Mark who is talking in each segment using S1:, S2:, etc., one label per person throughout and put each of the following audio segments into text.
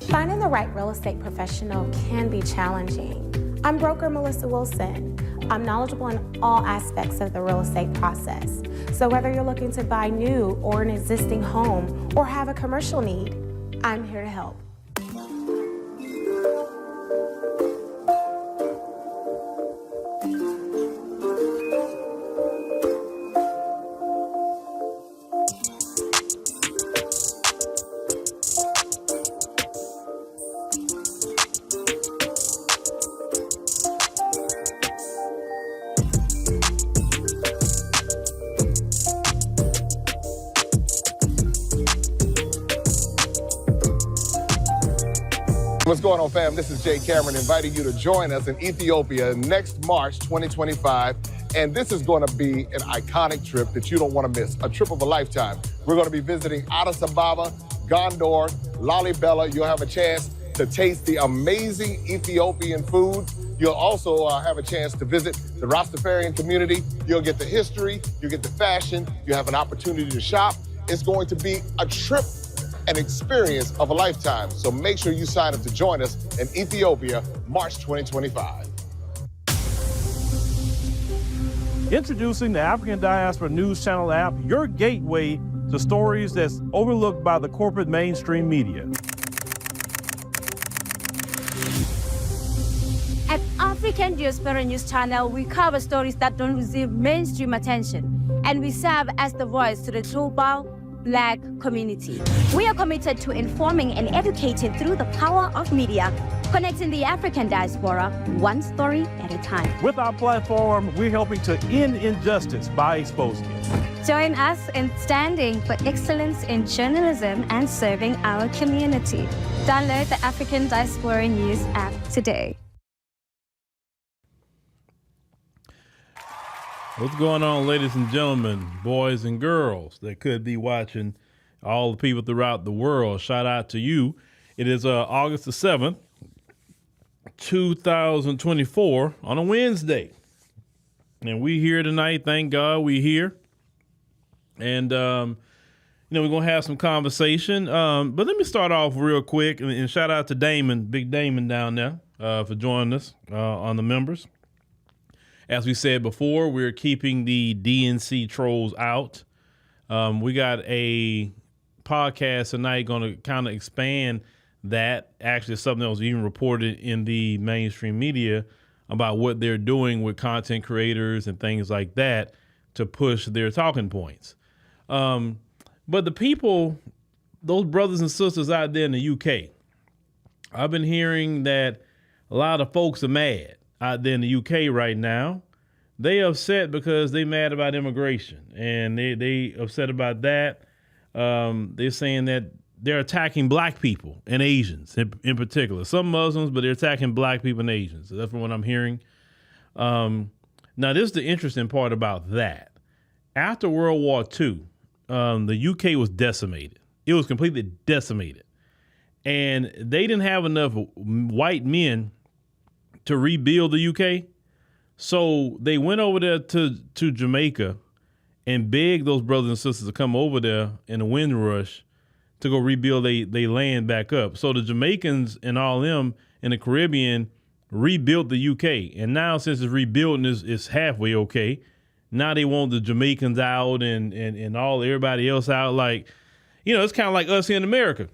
S1: Finding the right real estate professional can be challenging. I'm broker Melissa Wilson. I'm knowledgeable in all aspects of the real estate process. So whether you're looking to buy new or an existing home or have a commercial need, I'm here to help.
S2: What's going on, fam? This is Jay Cameron inviting you to join us in Ethiopia next March 2025. And this is going to be an iconic trip that you don't want to miss, a trip of a lifetime. We're going to be visiting Addis Ababa, Gondor, Lalibela. You'll have a chance to taste the amazing Ethiopian food. You'll also have a chance to visit the Rastafarian community. You'll get the history, you'll get the fashion, you'll have an opportunity to shop. It's going to be a trip, an experience of a lifetime. So make sure you sign up to join us in Ethiopia, March 2025.
S3: Introducing the African Diaspora News Channel app, your gateway to stories that's overlooked by the corporate mainstream media.
S4: At African Diaspora News Channel, we cover stories that don't receive mainstream attention, and we serve as the voice to the global Black community. We are committed to informing and educating through the power of media, connecting the African diaspora one story at a time.
S3: With our platform, we're helping to end injustice by exposing it.
S4: Join us in standing for excellence in journalism and serving our community. Download the African Diaspora News app today.
S3: What's going on, ladies and gentlemen, boys and girls that could be watching, all the people throughout the world? Shout out to you. It is August the 7th, 2024 on a Wednesday. And we here tonight. Thank God we here. And, we're going to have some conversation. But let me start off real quick and shout out to Damon, Big Damon down there for joining us on the members. As we said before, we're keeping the DNC trolls out. We got a podcast tonight going to kind of expand that. Actually, something that was even reported in the mainstream media about what they're doing with content creators and things like that to push their talking points. But the people, those brothers and sisters out there in the UK, I've been hearing that a lot of folks are mad out there in the UK right now. They upset because they mad about immigration, and they upset about that. They're saying that they're attacking black people and Asians in particular. Some Muslims, but they're attacking black people and Asians. So that's what I'm hearing. Now, this is the interesting part about that. After World War II, the UK was decimated. It was completely decimated. And they didn't have enough white men to rebuild the UK. So they went over there to Jamaica and begged those brothers and sisters to come over there in a Windrush to go rebuild they land back up. So the Jamaicans and all them in the Caribbean rebuilt the UK. And now since it's rebuilding, it's halfway okay. Now they want the Jamaicans out and everybody else out. Like, it's kind of like us here in America.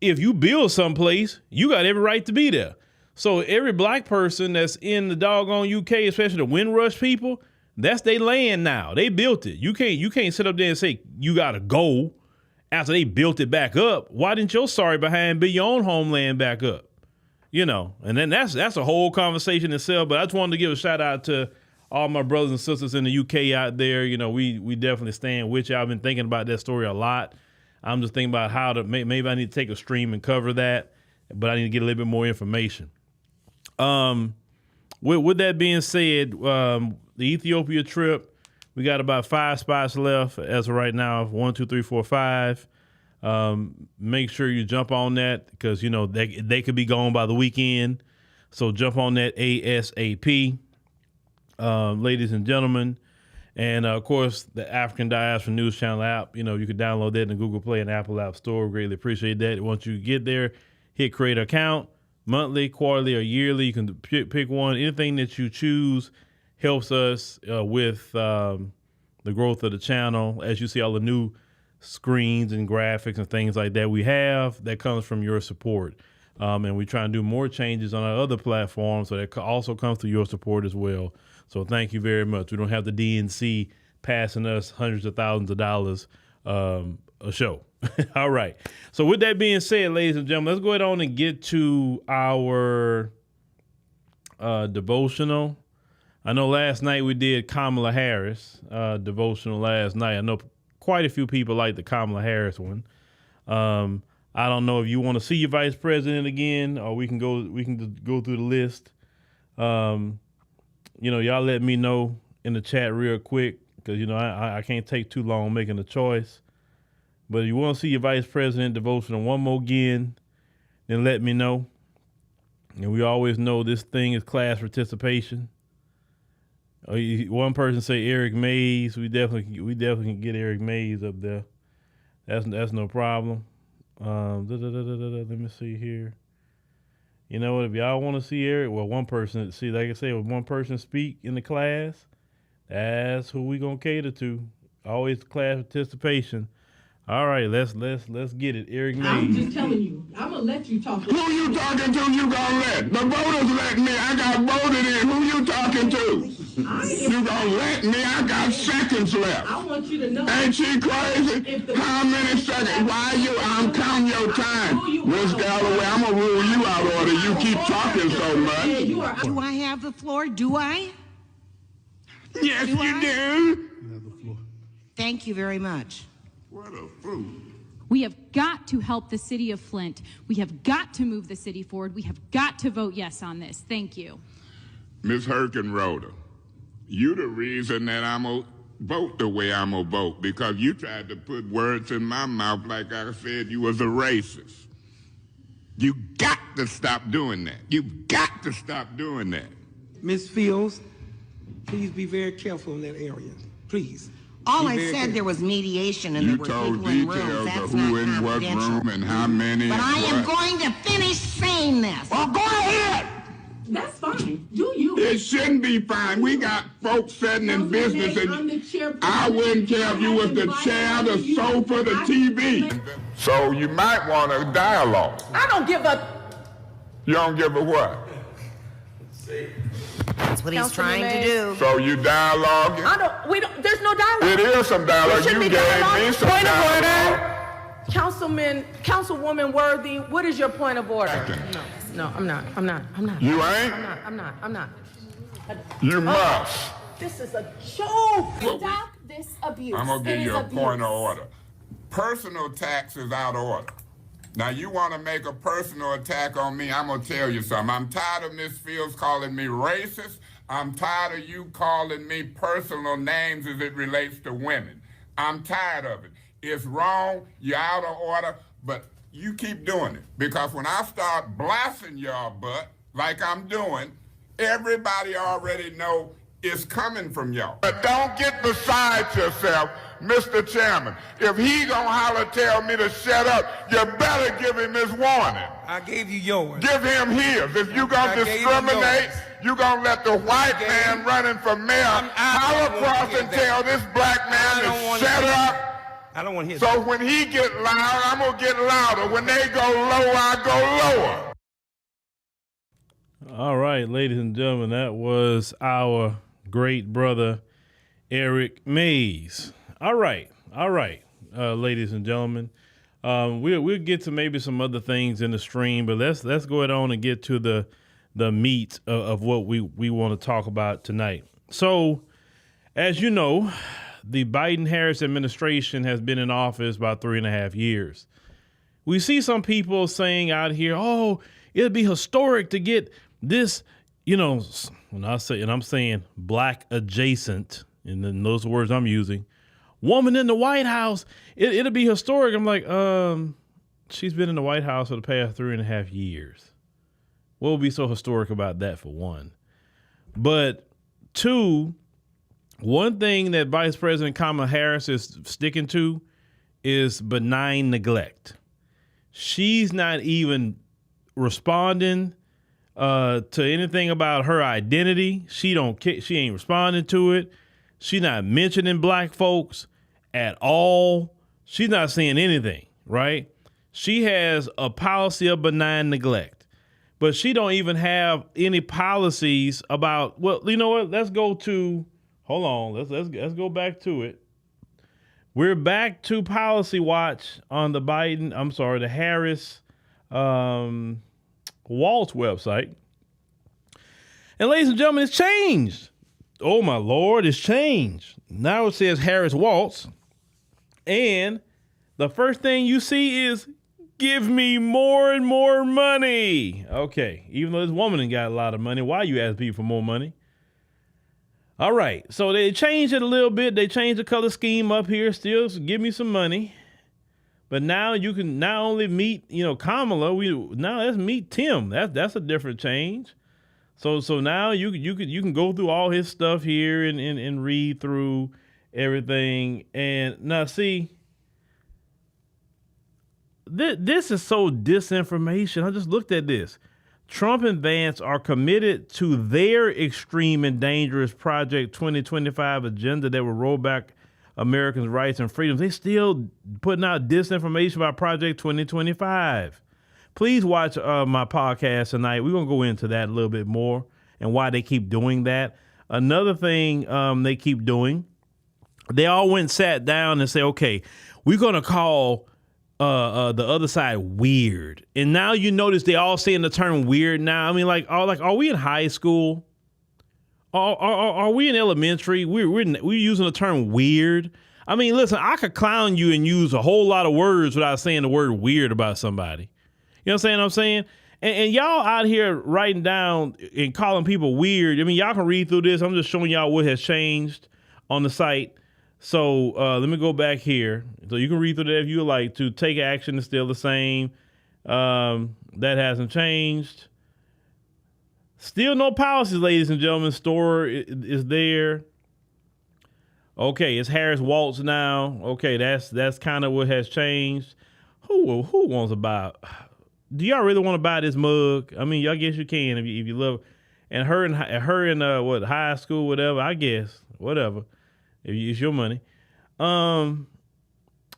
S3: If you build someplace, you got every right to be there. So every black person that's in the doggone UK, especially the Windrush people, that's their land now. They built it. You can't sit up there and say you gotta go after they built it back up. Why didn't your sorry behind build your own homeland back up? And then that's a whole conversation itself. But I just wanted to give a shout out to all my brothers and sisters in the UK out there. We definitely stand with you. I've been thinking about that story a lot. I'm just thinking about how to maybe I need to take a stream and cover that, but I need to get a little bit more information. With that being said, the Ethiopia trip, we got about 5 spots left as of right now. 1, 2, 3, 4, 5. Make sure you jump on that because, they could be gone by the weekend. So jump on that ASAP, ladies and gentlemen. And, of course, the African Diaspora News Channel app, you can download that in the Google Play and Apple App Store. Greatly appreciate that. Once you get there, hit create an account, monthly, quarterly, or yearly. You can pick one. Anything that you choose helps us with the growth of the channel. As you see all the new screens and graphics and things like that we have, that comes from your support. And we try and do more changes on our other platforms, so that also comes through your support as well. So thank you very much. We don't have the DNC passing us hundreds of thousands of dollars a show. All right. So with that being said, ladies and gentlemen, let's go ahead on and get to our devotional. I know last night we did Kamala Harris devotional last night. I know quite a few people like the Kamala Harris one. I don't know if you want to see your vice president again, or we can just go through the list. Y'all let me know in the chat real quick, because I can't take too long making a choice. But if you want to see your vice president devotional one more again, then let me know. And we always know this thing is class participation. One person say Eric Mays. We definitely can get Eric Mays up there. That's no problem. Let me see here. You know what? If y'all want to see Eric, one person, like I say, if one person speak in the class, that's who we gonna cater to. Always class participation. All right, let's get it. Eric Mays.
S5: I'm just telling you. I'm gonna let you talk.
S6: Who you talking to? You gonna let the voters let me? I got voted in. Who you talking to? You gonna let me? I got seconds left.
S5: I want you to know.
S6: Ain't she crazy? How many seconds? Why I'm counting your time, Miss Galloway. I'm gonna rule you out of order. You keep talking so much.
S7: Do I have the floor? Do I?
S6: Yes, you do.
S8: You have the floor.
S7: Thank you very much.
S6: What a fool.
S9: We have got to help the city of Flint. We have got to move the city forward. We have got to vote yes on this. Thank you.
S6: Ms. Herkenroder, you the reason that I'm going to vote the way I'm going to vote, because you tried to put words in my mouth like I said you was a racist. You got to stop doing that. You've got to stop doing that.
S10: Ms. Fields, please be very careful in that area. Please.
S7: All I said, there was mediation and there were people in rooms.
S6: You told
S7: That's
S6: details of who in what room and how many.
S7: But I am going to finish saying this.
S6: Well, go ahead.
S5: That's fine. Do you?
S6: It shouldn't be fine. We got folks sitting in business, and I wouldn't care if you was the chair, the sofa, the TV. So you might want a dialogue.
S5: I don't give a.
S6: You don't give a what?
S7: That's what he's trying to do.
S6: So you dialoguing?
S5: There's no dialogue.
S6: It is some dialogue. You gave me some
S5: point
S6: dialogue.
S5: Of order. Councilwoman Worthy, what is your point of order? No, I'm not.
S6: You ain't?
S5: I'm not.
S6: You must.
S5: This is a joke.
S1: Stop this abuse.
S6: I'm going to give
S1: It
S6: you
S1: is
S6: a
S1: abuse.
S6: point of order. Personal attacks is out of order. Now, you want to make a personal attack on me, I'm going to tell you something. I'm tired of Ms. Fields calling me racist. I'm tired of you calling me personal names as it relates to women. I'm tired of it. It's wrong. You're out of order. But you keep doing it. Because when I start blasting your butt like I'm doing, everybody already know it's coming from y'all. But don't get beside yourself, Mr. Chairman. If he gonna holler tell me to shut up, you better give him his warning.
S10: I gave you yours.
S6: Give him his. If you gonna discriminate, you gonna let the white man running for mayor holler across and tell this black man to shut up.
S10: I don't want to hear
S6: So when he get loud, I'm gonna get louder. When they go low, I go lower.
S3: All right, ladies and gentlemen, that was our great brother, Eric Mays. All right, ladies and gentlemen. We'll get to maybe some other things in the stream, but let's go ahead on and get to the meat of what we want to talk about tonight. So, as you know, the Biden-Harris administration has been in office about 3.5 years. We see some people saying out here, "Oh, it'd be historic to get this," when I'm saying black adjacent, and then those words I'm using, woman in the White House, it'll be historic. I'm like, she's been in the White House for the past 3.5 years. What would be so historic about that, for one? But two, One thing that Vice President Kamala Harris is sticking to is benign neglect. She's not even responding to anything about her identity. She ain't responding to it. She's not mentioning black folks at all. She's not saying anything, right? She has a policy of benign neglect, but she don't even have any policies about, well, you know what? Let's go to, hold on. Let's go back to it. We're back to Policy Watch on the Harris Waltz website. And ladies and gentlemen, it's changed. Oh my Lord, it's changed. Now it says Harris Waltz. And the first thing you see is, give me more and more money. Okay, even though this woman ain't got a lot of money, why you ask people for more money? All right, so they changed it a little bit. They changed the color scheme up here. Still, so give me some money. But now you can not only meet, Kamala. Now let's meet Tim. That's a different change. So now you can go through all his stuff here and read through everything. And now see, this is so disinformation. I just looked at this. Trump and Vance are committed to their extreme and dangerous Project 2025 agenda that will roll back Americans' rights and freedoms. They still putting out disinformation about Project 2025. Please watch my podcast tonight. We're going to go into that a little bit more and why they keep doing that. Another thing they keep doing, they all went and sat down and said, okay, we're going to call the other side weird. And now you notice they all saying the term weird now. I mean, are we in high school? Are we in elementary? We're using the term weird. I mean, listen, I could clown you and use a whole lot of words without saying the word weird about somebody. You know what I'm saying? And y'all out here writing down and calling people weird. I mean, y'all can read through this. I'm just showing y'all what has changed on the site. So let me go back here. So you can read through that if you like to. Take action is still the same. That hasn't changed. Still no policies, ladies and gentlemen. Store is there. Okay, it's Harris Waltz now. Okay, that's kind of what has changed. Who wants to buy? Do y'all really want to buy this mug? I mean, I guess you can if you love. And her in high school, whatever. I guess whatever. If it's your money.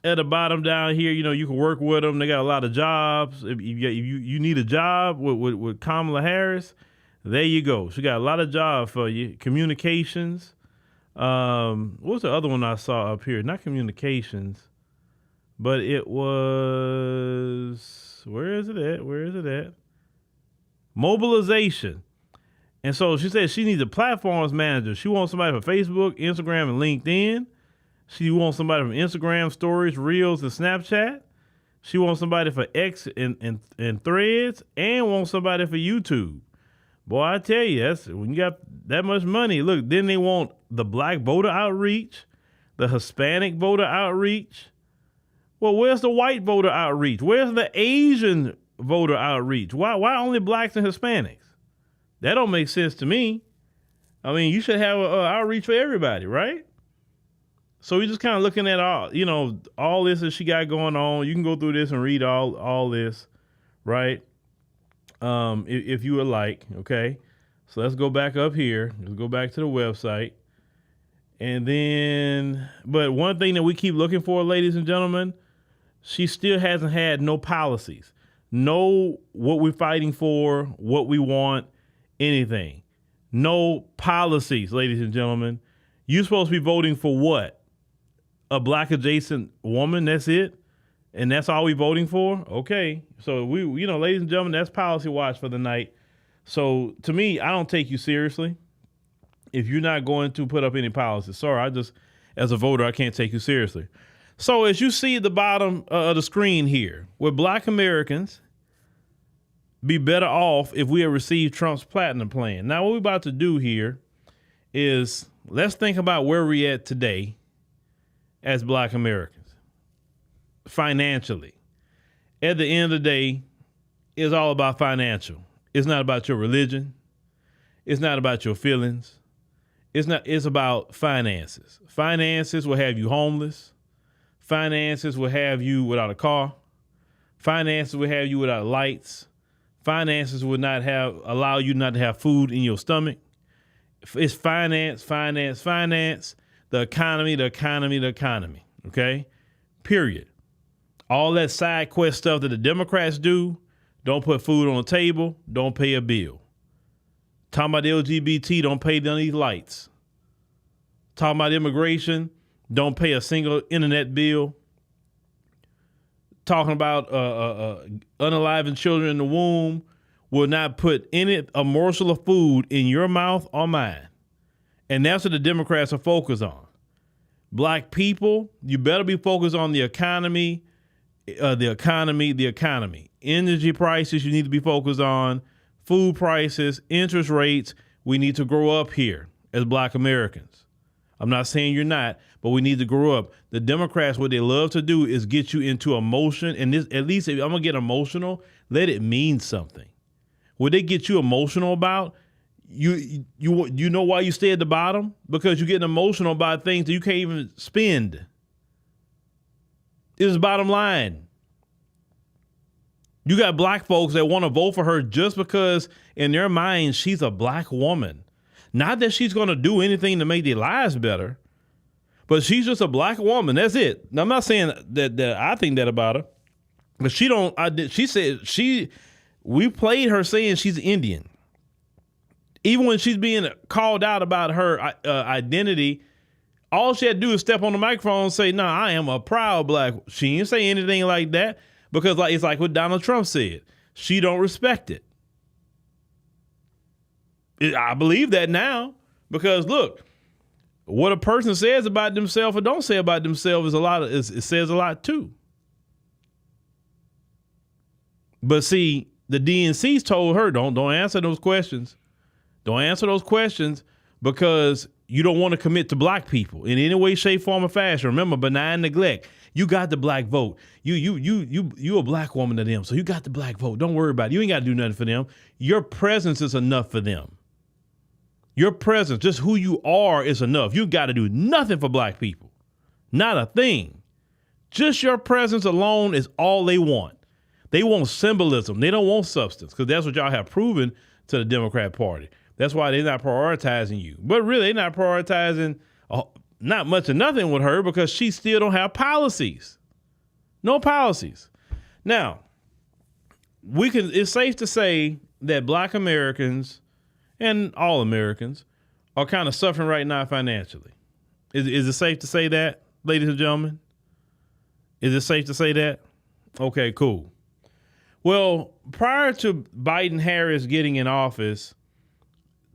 S3: At the bottom down here, you can work with them. They got a lot of jobs. If you need a job with Kamala Harris, there you go. She got a lot of jobs for you. Communications. What's the other one I saw up here? Not communications, but it was, where is it at? Mobilization. And so she said she needs a platforms manager. She wants somebody for Facebook, Instagram, and LinkedIn. She wants somebody from Instagram stories, Reels, and Snapchat. She wants somebody for X and Threads, and wants somebody for YouTube. Boy, I tell you, that's when you got that much money. Look, then they want the black voter outreach, the Hispanic voter outreach. Well, where's the white voter outreach? Where's the Asian voter outreach? Why only blacks and Hispanics? That don't make sense to me. I mean, you should have outreach for everybody, right? So we're just kind of looking at all this that she got going on. You can go through this and read all this, right? If you would like, okay? So let's go back up here. Let's go back to the website. And then, but one thing that we keep looking for, ladies and gentlemen, she still hasn't had no policies. No what we're fighting for, what we want, anything. No policies, ladies and gentlemen. You're supposed to be voting for what? A black adjacent woman, that's it? And that's all we voting for? Okay. So we, ladies and gentlemen, that's Policy Watch for the night. So to me, I don't take you seriously if you're not going to put up any policies. Sorry, as a voter, I can't take you seriously. So as you see at the bottom of the screen here, would black Americans be better off if we had received Trump's platinum plan? Now, what we're about to do here is let's think about where we're at today as black Americans financially. At the end of the day, it's all about financial. It's not about your religion. It's not about your feelings. It's about finances. Finances will have you homeless. Finances will have you without a car. Finances will have you without lights. Finances will allow you not to have food in your stomach. It's finance. The economy. Okay? Period. All that side quest stuff that the Democrats do, don't put food on the table, don't pay a bill. Talking about the LGBT, don't pay none of these lights. Talking about immigration, don't pay a single internet bill. Talking about unaliving children in the womb will not put a morsel of food in your mouth or mine. And that's what the Democrats are focused on. Black people, you better be focused on the economy. Energy prices you need to be focused on. Food prices, interest rates. We need to grow up here as Black Americans. I'm not saying you're not, but we need to grow up. The Democrats, what they love to do is get you into emotion. And this, at least if I'm going to get emotional, let it mean something. What they get you emotional about, you know why you stay at the bottom? Because you're getting emotional about things that you can't even spend. It's the bottom line. You got black folks that want to vote for her just because in their minds she's a black woman. Not that she's going to do anything to make their lives better, but she's just a black woman. That's it. Now, I'm not saying that I think that about her, but she said we played her saying she's Indian. Even when she's being called out about her identity, all she had to do is step on the microphone and say, "Nah, I am a proud black." She didn't say anything like that because it's like what Donald Trump said. She don't respect it. I believe that now because look, what a person says about themselves or don't say about themselves it says a lot too. But see, the DNC's told her don't answer those questions. Don't answer those questions because you don't want to commit to black people in any way, shape, form, or fashion. Remember, benign neglect. You got the black vote. You a black woman to them, so you got the black vote. Don't worry about it. You ain't got to do nothing for them. Your presence is enough for them. Your presence, just who you are, is enough. You got to do nothing for black people. Not a thing. Just your presence alone is all they want. They want symbolism. They don't want substance because that's what y'all have proven to the Democrat Party. That's why they're not prioritizing you. But really, they're not prioritizing not much of nothing with her because she still don't have policies. No policies. Now, it's safe to say that black Americans and all Americans are kind of suffering right now financially. Is it safe to say that, ladies and gentlemen? Is it safe to say that? Okay, cool. Well, prior to Biden-Harris getting in office,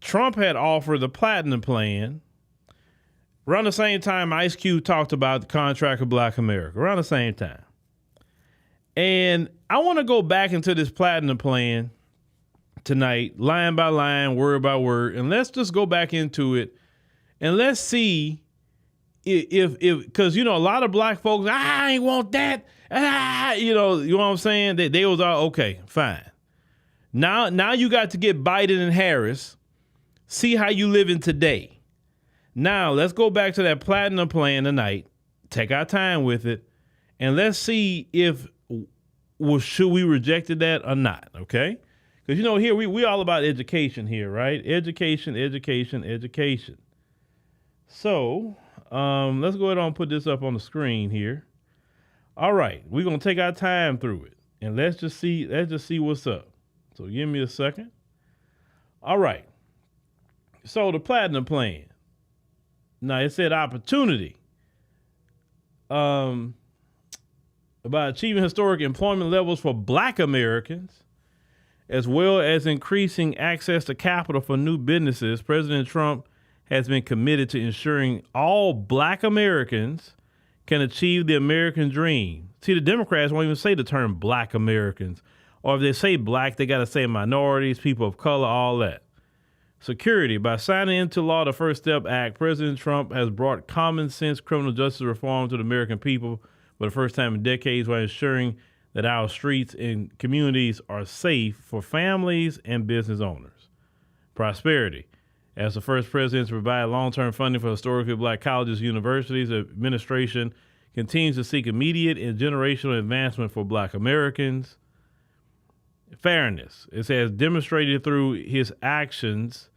S3: Trump had offered the Platinum Plan. Around the same time, Ice Cube talked about the contract of Black America. Around the same time. And I want to go back into this Platinum Plan tonight, line by line, word by word, and let's just go back into it and let's see if because, a lot of black folks, I ain't want that. You know what I'm saying? They was all, okay, fine. Now you got to get Biden and Harris, see how you living today. Now let's go back to that Platinum Plan tonight, take our time with it, and let's see should we rejected that or not, okay? Because, here we all about education here, right? Education. So let's go ahead and put this up on the screen here. All right, we're going to take our time through it, and let's just see what's up. So give me a second. All right. So the Platinum Plan. Now, it said opportunity. About achieving historic employment levels for black Americans, as well as increasing access to capital for new businesses. President Trump has been committed to ensuring all black Americans can achieve the American dream. See, the Democrats won't even say the term black Americans. Or if they say black, they got to say minorities, people of color, all that. Security. By signing into law the First Step Act, President Trump has brought common sense criminal justice reform to the American people for the first time in decades while ensuring that our streets and communities are safe for families and business owners. Prosperity. As the first president to provide long-term funding for historically black colleges and universities, the administration continues to seek immediate and generational advancement for black Americans. Fairness. It says demonstrated through his actions.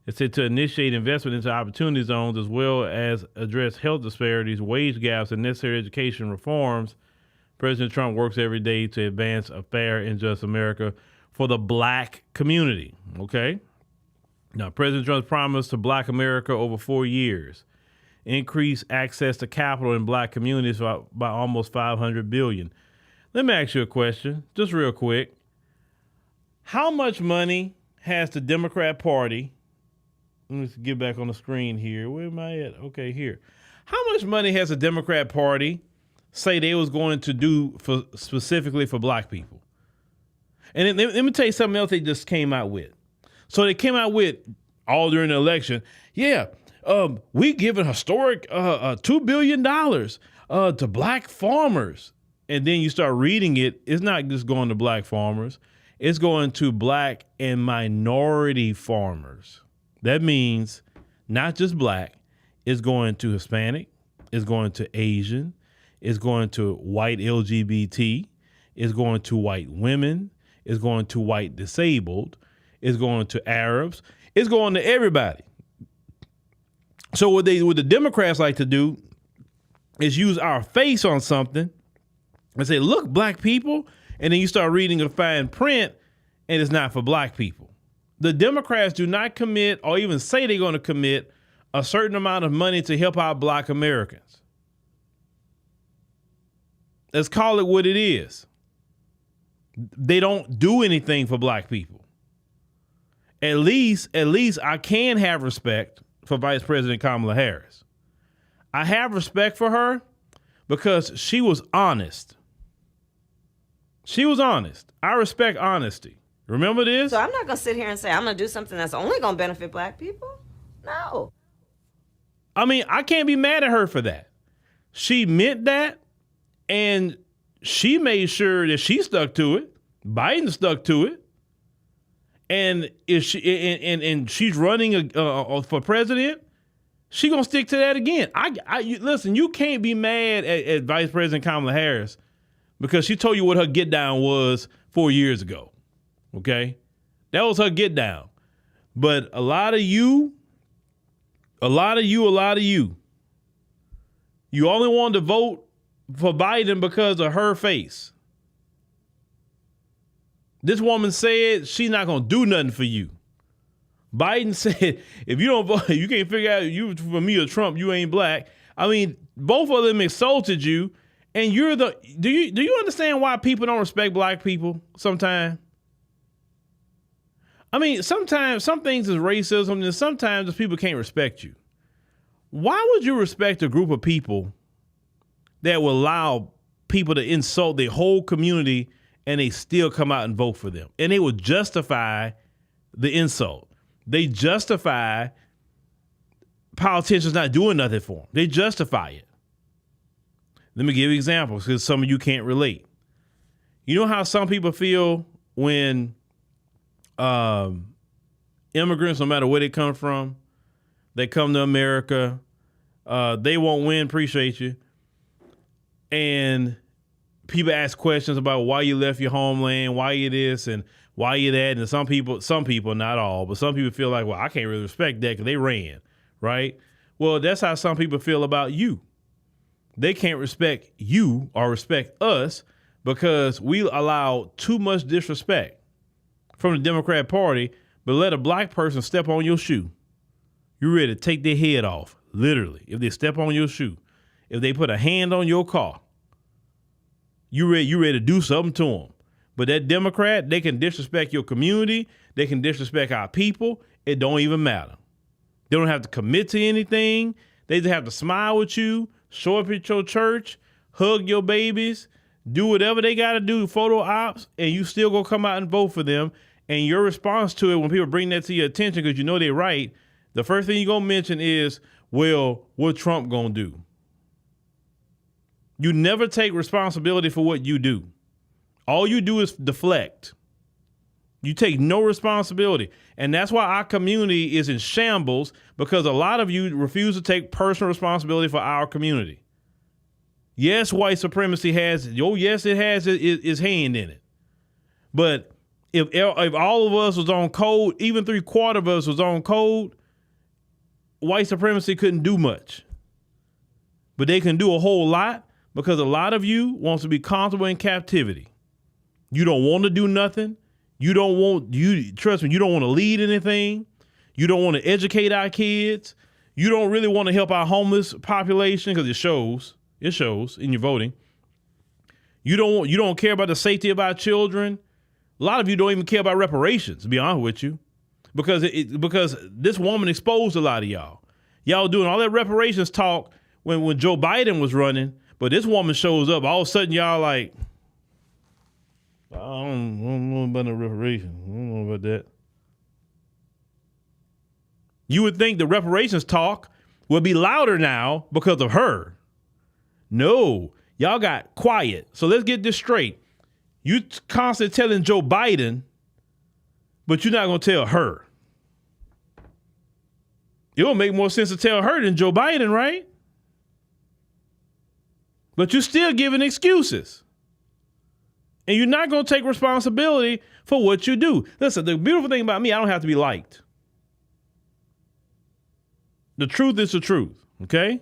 S3: It said to initiate investment into opportunity zones as well as address health disparities, wage gaps, and necessary education reforms. President Trump works every day to advance a fair and just America for the black community. Okay. Now, President Trump's promise to black America over 4 years, increase access to capital in black communities by almost $500 billion. Let me ask you a question, just real quick. How much money has the Democrat Party? Let me get back on the screen here. Where am I at? Okay, here. How much money has the Democrat Party say they was going to do specifically for black people? And let me tell you something else they just came out with. So they came out with, all during the election, we giving historic $2 billion to black farmers. And then you start reading it, it's not just going to black farmers. It's going to black and minority farmers. That means not just black. It's going to Hispanic. It's going to Asian. It's going to white LGBT. It's going to white women. It's going to white disabled. It's going to Arabs. It's going to everybody. So what the Democrats like to do is use our face on something and say, look, black people. And then you start reading a fine print and it's not for black people. The Democrats do not commit or even say they're going to commit a certain amount of money to help out black Americans. Let's call it what it is. They don't do anything for black people. At least I can have respect for Vice President Kamala Harris. I have respect for her because she was honest. She was honest. I respect honesty. Remember this?
S11: So I'm not going to sit here and say I'm going to do something that's only going to benefit black people. No.
S3: I mean, I can't be mad at her for that. She meant that, and she made sure that she stuck to it. Biden stuck to it. And if she and she's running for president, she gonna stick to that again. Listen, you can't be mad at Vice President Kamala Harris because she told you what her get down was 4 years ago. Okay, that was her get down. But a lot of you, you only wanted to vote for Biden because of her face. This woman said she's not going to do nothing for you. Biden said, if you don't vote, you can't figure out you for me or Trump, you ain't black. I mean, both of them insulted you, and do you understand why people don't respect black people sometimes? I mean, sometimes some things is racism, and sometimes people can't respect you. Why would you respect a group of people that will allow people to insult their whole community and they still come out and vote for them? And they will justify the insult. They justify politicians not doing nothing for them. They justify it. Let me give you examples because some of you can't relate. You know how some people feel when immigrants, no matter where they come from, they come to America, they won't win, appreciate you. And people ask questions about why you left your homeland, why you this and why you that. And some people, not all, but some people feel like, well, I can't really respect that because they ran, right? Well, that's how some people feel about you. They can't respect you or respect us because we allow too much disrespect from the Democrat Party, but let a black person step on your shoe. You're ready to take their head off, literally, if they step on your shoe. If they put a hand on your car, you ready to do something to them. But that Democrat, they can disrespect your community. They can disrespect our people. It don't even matter. They don't have to commit to anything. They just have to smile with you, show up at your church, hug your babies, do whatever they got to do, photo ops, and you still go come out and vote for them. And your response to it when people bring that to your attention because you know they're right, the first thing you're going to mention is, well, what Trump going to do? You never take responsibility for what you do. All you do is deflect. You take no responsibility. And that's why our community is in shambles, because a lot of you refuse to take personal responsibility for our community. Yes, white supremacy has, yes, it has its hand in it. But if all of us was on code, even 3/4 of us was on code, white supremacy couldn't do much. But they can do a whole lot, because a lot of you wants to be comfortable in captivity. You don't want to do nothing. Trust me, you don't want to lead anything. You don't want to educate our kids. You don't really want to help our homeless population, because it shows in your voting. You don't care about the safety of our children. A lot of you don't even care about reparations, to be honest with you, because this woman exposed a lot of y'all. Y'all doing all that reparations talk when Joe Biden was running, but this woman shows up. All of a sudden, y'all like, I don't know about the reparations. I don't know about that. You would think the reparations talk would be louder now because of her. No, y'all got quiet. So let's get this straight. You constantly telling Joe Biden, but you're not going to tell her. It will make more sense to tell her than Joe Biden, right? But you're still giving excuses. And you're not going to take responsibility for what you do. Listen, the beautiful thing about me, I don't have to be liked. The truth is the truth, okay?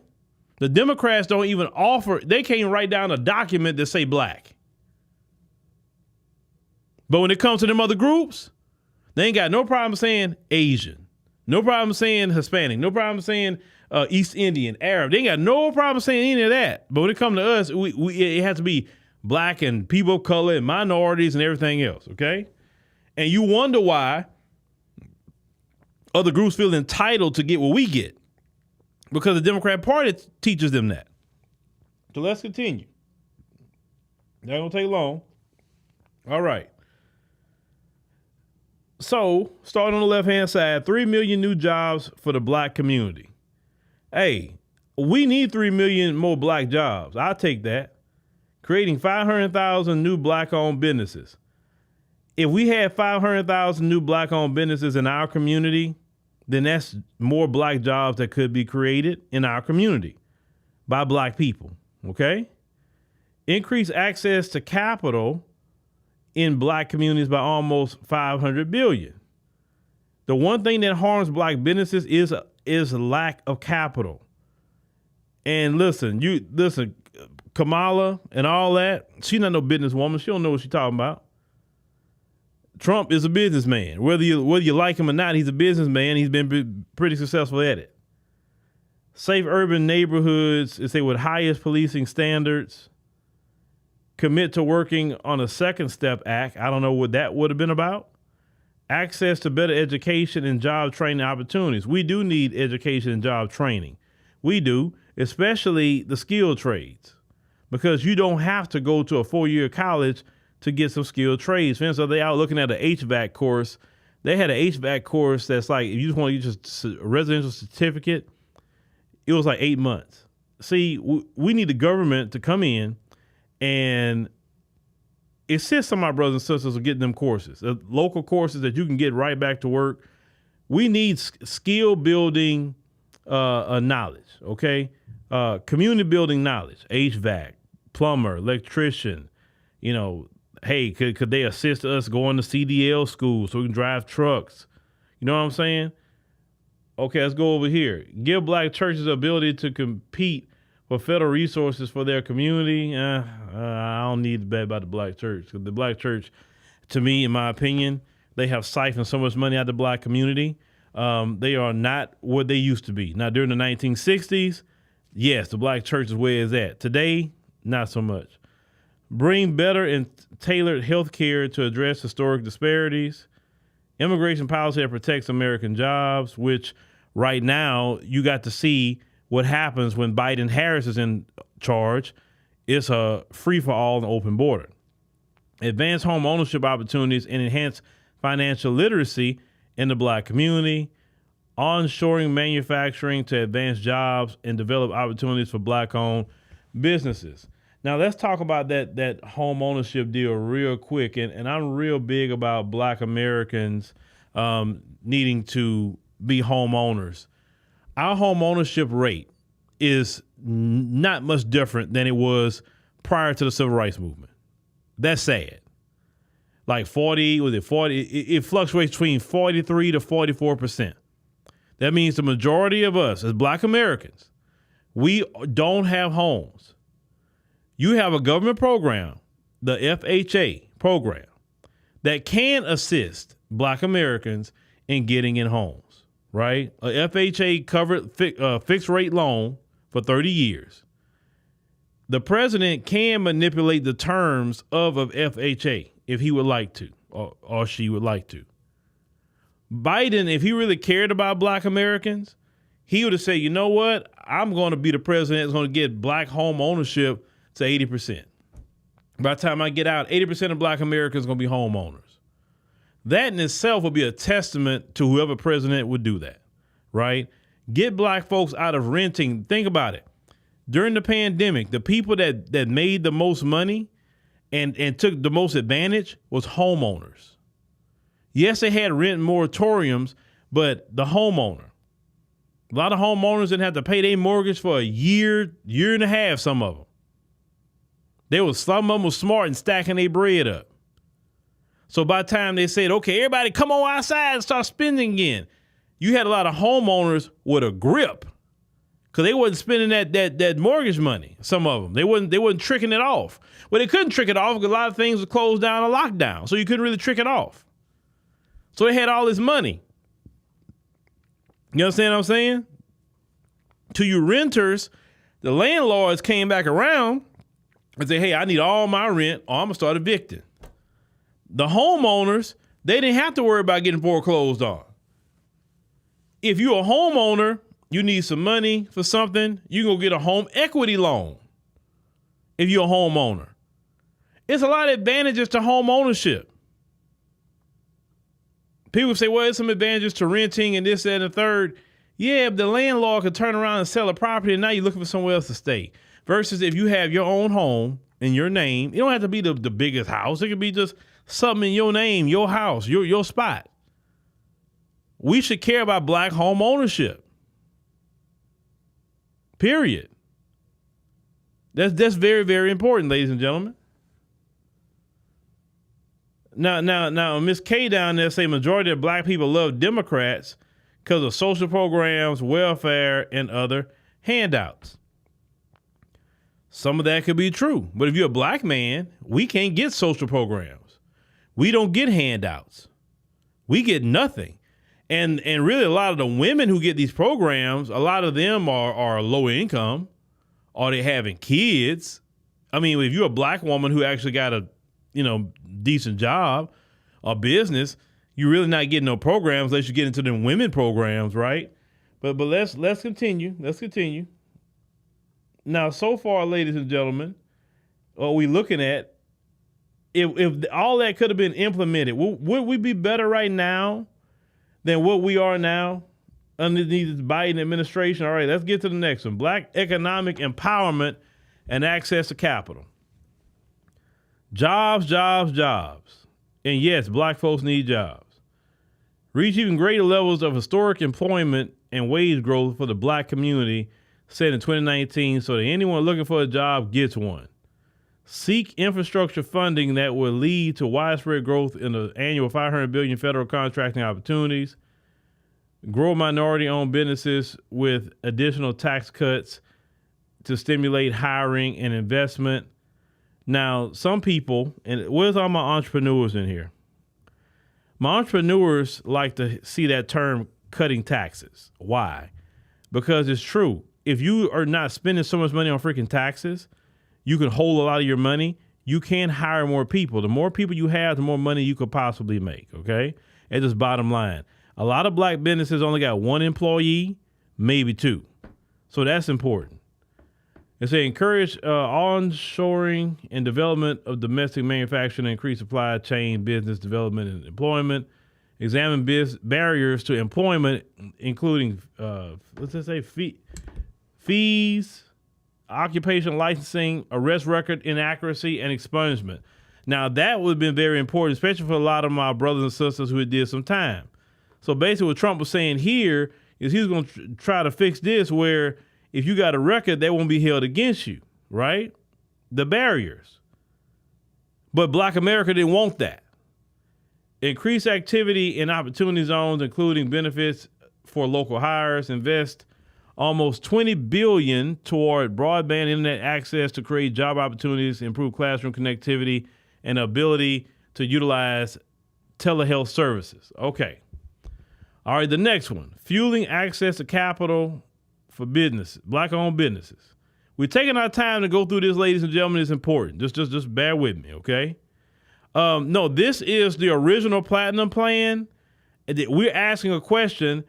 S3: The Democrats don't even offer, they can't even write down a document that say black. But when it comes to them other groups, they ain't got no problem saying Asian, no problem saying Hispanic, no problem saying East Indian, Arab. They ain't got no problem saying any of that. But when it comes to us, it has to be black and people of color and minorities and everything else, okay? And you wonder why other groups feel entitled to get what we get, because the Democrat Party teaches them that. So let's continue. That won't take long. All right. So, starting on the left-hand side, 3 million new jobs for the black community. Hey, we need 3 million more black jobs. I'll take that. Creating 500,000 new black-owned businesses. If we had 500,000 new black-owned businesses in our community, then that's more black jobs that could be created in our community by black people, okay? Increase access to capital in black communities by almost 500 billion. The one thing that harms black businesses is a lack of capital. And listen, Kamala and all that, she's not no businesswoman. She don't know what she's talking about. Trump is a businessman. Whether you like him or not, he's a businessman. He's been pretty successful at it. Safe urban neighborhoods, with highest policing standards. Commit to working on a Second Step Act. I don't know what that would have been about. Access to better education and job training opportunities. We do need education and job training. We do, especially the skilled trades, because you don't have to go to a 4-year college to get some skilled trades. For instance, they out looking at an HVAC course. They had an HVAC course that's like, if you just want to use a residential certificate, it was like 8 months. See, we need the government to come in and assist some of my brothers and sisters with getting them courses, local courses that you can get right back to work. We need skill building knowledge, okay? Community building knowledge, HVAC, plumber, electrician. Hey, could they assist us going to CDL school so we can drive trucks? You know what I'm saying? Okay, let's go over here. Give black churches the ability to compete for federal resources for their community. I don't need to bet about the black church. The black church, to me, in my opinion, they have siphoned so much money out of the black community. They are not what they used to be. Now, during the 1960s, yes, the black church is where it's at. Today, not so much. Bring better and tailored health care to address historic disparities. Immigration policy that protects American jobs, which right now you got to see what happens when Biden-Harris is in charge. It's a free-for-all and open border. Advance home ownership opportunities and enhance financial literacy in the black community. Onshoring manufacturing to advance jobs and develop opportunities for black-owned businesses. Now let's talk about that home ownership deal real quick. And I'm real big about Black Americans needing to be homeowners. Our home ownership rate is not much different than it was prior to the Civil Rights Movement. That's sad. Like 40, it fluctuates between 43 to 44%. That means the majority of us as Black Americans, we don't have homes. You have a government program, the FHA program, that can assist Black Americans in getting in homes, right? A FHA covered fixed rate loan for 30 years. The president can manipulate the terms of a FHA if he would like to, or she would like to. Biden, if he really cared about Black Americans, he would have said, you know what? I'm going to be the president that's going to get Black home ownership to 80%. By the time I get out, 80% of Black Americans are going to be homeowners. That in itself would be a testament to whoever president would do that, right? Get Black folks out of renting. Think about it. During the pandemic, the people that made the most money and took the most advantage was homeowners. Yes, they had rent moratoriums, but the homeowner. A lot of homeowners didn't have to pay their mortgage for a year and a half, some of them. Some of them was smart and stacking their bread up. So by the time they said, okay, everybody come on outside and start spending again, you had a lot of homeowners with a grip because they wasn't spending that mortgage money, some of them. They wasn't tricking it off. Well, they couldn't trick it off because a lot of things were closed down or locked down, so you couldn't really trick it off. So they had all this money. You understand what I'm saying? To you renters, the landlords came back around and said, hey, I need all my rent or I'm going to start evicting. The homeowners, they didn't have to worry about getting foreclosed on. If you're a homeowner, you need some money for something, you can go get a home equity loan if you're a homeowner. It's a lot of advantages to home ownership. People say, well, there's some advantages to renting and this, that, and the third. Yeah, but the landlord could turn around and sell a property and now you're looking for somewhere else to stay. Versus if you have your own home in your name, it don't have to be the biggest house. It could be just something in your name, your house, your spot. We should care about Black home ownership. Period. That's very, very important, ladies and gentlemen. Now, Miss K down there say majority of Black people love Democrats because of social programs, welfare, and other handouts. Some of that could be true, but if you're a Black man, we can't get social programs. We don't get handouts. We get nothing. And really a lot of the women who get these programs, a lot of them are low income or they having kids. I mean, if you're a Black woman who actually got a decent job or business, you're really not getting no programs unless you get into them women programs, right? But let's continue. Let's continue. Now, so far, ladies and gentlemen, what we looking at, if all that could have been implemented, would we be better right now than what we are now underneath the Biden administration? All right, let's get to the next one. Black economic empowerment and access to capital. Jobs, jobs, jobs. And yes, Black folks need jobs. Reach even greater levels of historic employment and wage growth for the Black community set in 2019 so that anyone looking for a job gets one. Seek infrastructure funding that will lead to widespread growth in the annual $500 billion federal contracting opportunities. Grow minority-owned businesses with additional tax cuts to stimulate hiring and investment. Now, some people, and where's all my entrepreneurs in here? My entrepreneurs like to see that term cutting taxes. Why? Because it's true. If you are not spending so much money on freaking taxes, you can hold a lot of your money. You can hire more people. The more people you have, the more money you could possibly make, okay? It's just bottom line. A lot of Black businesses only got one employee, maybe two. So that's important. It says encourage onshoring and development of domestic manufacturing and increase supply chain business development and employment. Examine barriers to employment, including, fees, occupation licensing, arrest record inaccuracy, and expungement. Now, that would have been very important, especially for a lot of my brothers and sisters who had did some time. So basically what Trump was saying here is he's going to try to fix this where if you got a record, that won't be held against you, right? The barriers. But Black America didn't want that. Increase activity in opportunity zones, including benefits for local hires, invest almost $20 billion toward broadband internet access to create job opportunities, improve classroom connectivity, and ability to utilize telehealth services. Okay. All right, the next one, fueling access to capital for businesses, Black-owned businesses. We're taking our time to go through this, ladies and gentlemen. It's important. Just bear with me, okay? No, this is the original Platinum Plan. We're asking a question.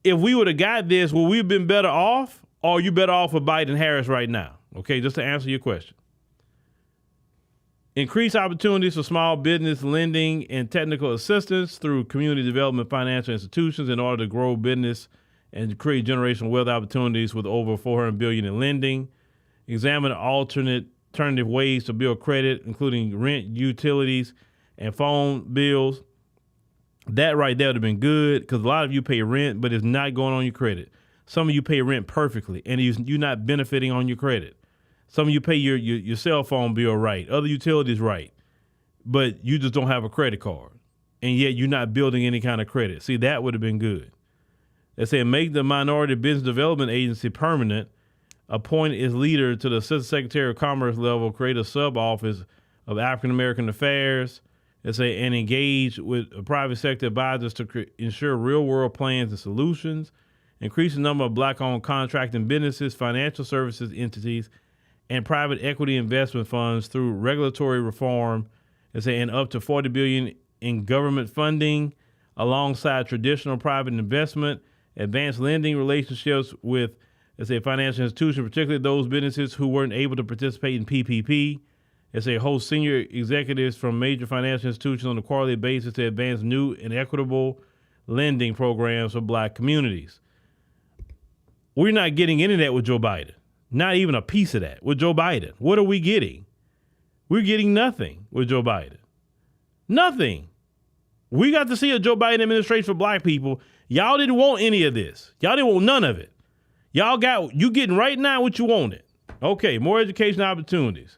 S3: If we would have got this, would we have been better off, or are you better off with Biden and Harris right now? Okay, just to answer your question. Increase opportunities for small business lending and technical assistance through community development financial institutions in order to grow business and create generational wealth opportunities with over $400 billion in lending. Examine alternative ways to build credit, including rent, utilities, and phone bills. That right there would have been good because a lot of you pay rent, but it's not going on your credit. Some of you pay rent perfectly, and you're not benefiting on your credit. Some of you pay your cell phone bill right, other utilities right, but you just don't have a credit card, and yet you're not building any kind of credit. See, that would have been good. They say make the Minority Business Development Agency permanent, appoint its leader to the Assistant Secretary of Commerce level, create a sub-office of African American Affairs, they say, and engage with private sector advisors to ensure real-world plans and solutions, increase the number of Black-owned contracting businesses, financial services entities, and private equity investment funds through regulatory reform, and up to $40 billion in government funding alongside traditional private investment, advanced lending relationships with, financial institutions, particularly those businesses who weren't able to participate in PPP. Host senior executives from major financial institutions on a quarterly basis to advance new and equitable lending programs for Black communities. We're not getting any of that with Joe Biden. Not even a piece of that with Joe Biden. What are we getting? We're getting nothing with Joe Biden. Nothing. We got to see a Joe Biden administration for Black people. Y'all didn't want any of this. Y'all didn't want none of it. You getting right now what you wanted. Okay, more education opportunities.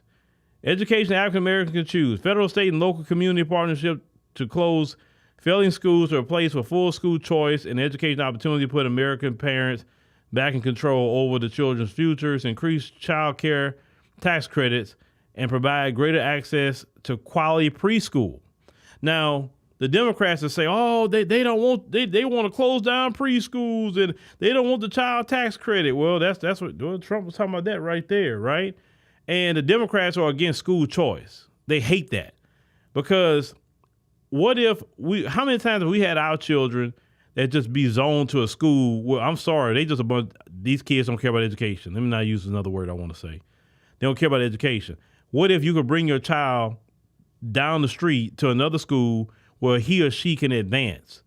S3: Education African Americans can choose. Federal, state, and local community partnership to close failing schools to replace with full school choice and education opportunity to put American parents back in control over the children's futures, increase child care tax credits, and provide greater access to quality preschool. Now, the Democrats will say, oh, they don't want, they want to close down preschools and they don't want the child tax credit. Well, that's what Trump was talking about that right there, right? And the Democrats are against school choice. They hate that because how many times have we had our children that just be zoned to a school? Well, I'm sorry, these kids don't care about education. Let me not use another word I want to say. They don't care about education. What if you could bring your child down the street to another school where he or she can advance?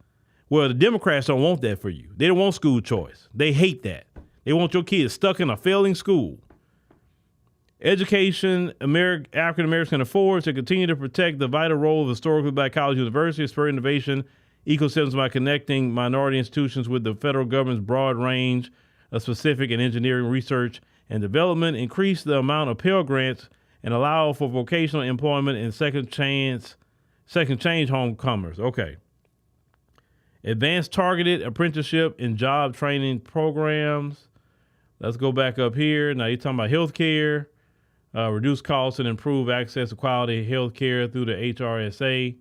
S3: Well, the Democrats don't want that for you. They don't want school choice. They hate that. They want your kids stuck in a failing school. Education African Americans can afford to continue to protect the vital role of historically Black college universities, spur innovation ecosystems by connecting minority institutions with the federal government's broad range of specific and engineering research and development, increase the amount of Pell Grants, and allow for vocational employment and second change homecomers. Okay. Advanced targeted apprenticeship and job training programs. Let's go back up here. Now you're talking about health care. Reduce costs and improve access to quality health care through the HRSA.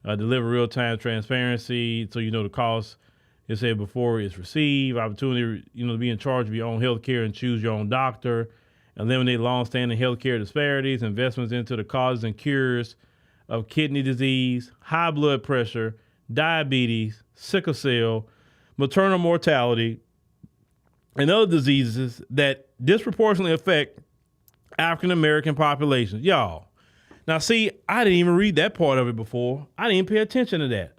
S3: Deliver real-time transparency so you know the cost is said before it's received. Opportunity, to be in charge of your own health care and choose your own doctor. Eliminate long-standing health care disparities. Investments into the causes and cures of kidney disease, high blood pressure, diabetes, sickle cell, maternal mortality, and other diseases that disproportionately affect African-American populations. Y'all. Now, see, I didn't even read that part of it before. I didn't even pay attention to that.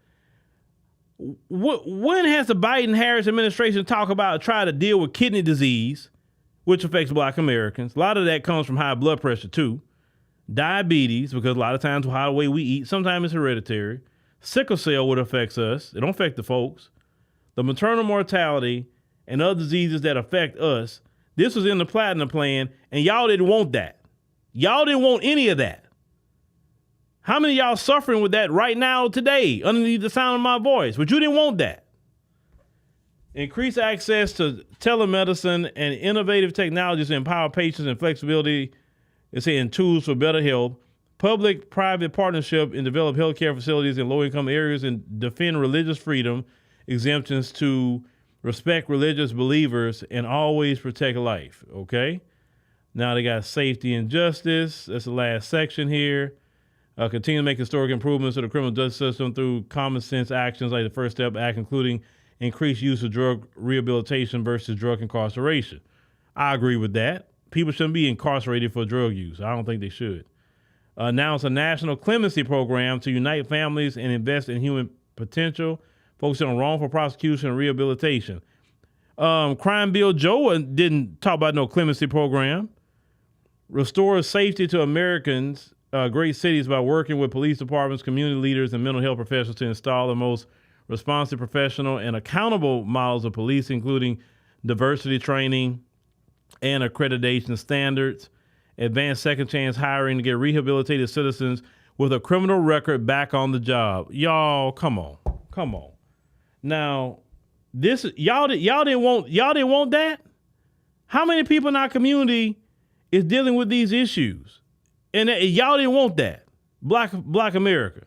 S3: When has the Biden-Harris administration try to deal with kidney disease, which affects black Americans. A lot of that comes from high blood pressure too. Diabetes, because a lot of times how the way we eat, sometimes it's hereditary. Sickle cell, what affects us. It don't affect the folks. The maternal mortality and other diseases that affect us. This was in the Platinum Plan, and y'all didn't want that. Y'all didn't want any of that. How many of y'all suffering with that right now today, underneath the sound of my voice? But you didn't want that. Increase access to telemedicine and innovative technologies to empower patients and flexibility, it's saying tools for better health. Public-private partnership and develop healthcare facilities in low-income areas and defend religious freedom, exemptions to respect religious believers, and always protect life, okay? Now they got safety and justice. That's the last section here. Continue to make historic improvements to the criminal justice system through common sense actions like the First Step Act, including increased use of drug rehabilitation versus drug incarceration. I agree with that. People shouldn't be incarcerated for drug use. I don't think they should. Announce a national clemency program to unite families and invest in human potential, focusing on wrongful prosecution and rehabilitation. Crime Bill Joe didn't talk about no clemency program. Restore safety to Americans, great cities by working with police departments, community leaders, and mental health professionals to install the most responsive, professional, and accountable models of police, including diversity training and accreditation standards. Advance second chance hiring to get rehabilitated citizens with a criminal record back on the job. Y'all, come on. Now, this y'all didn't want that? How many people in our community is dealing with these issues? And y'all didn't want that. Black America.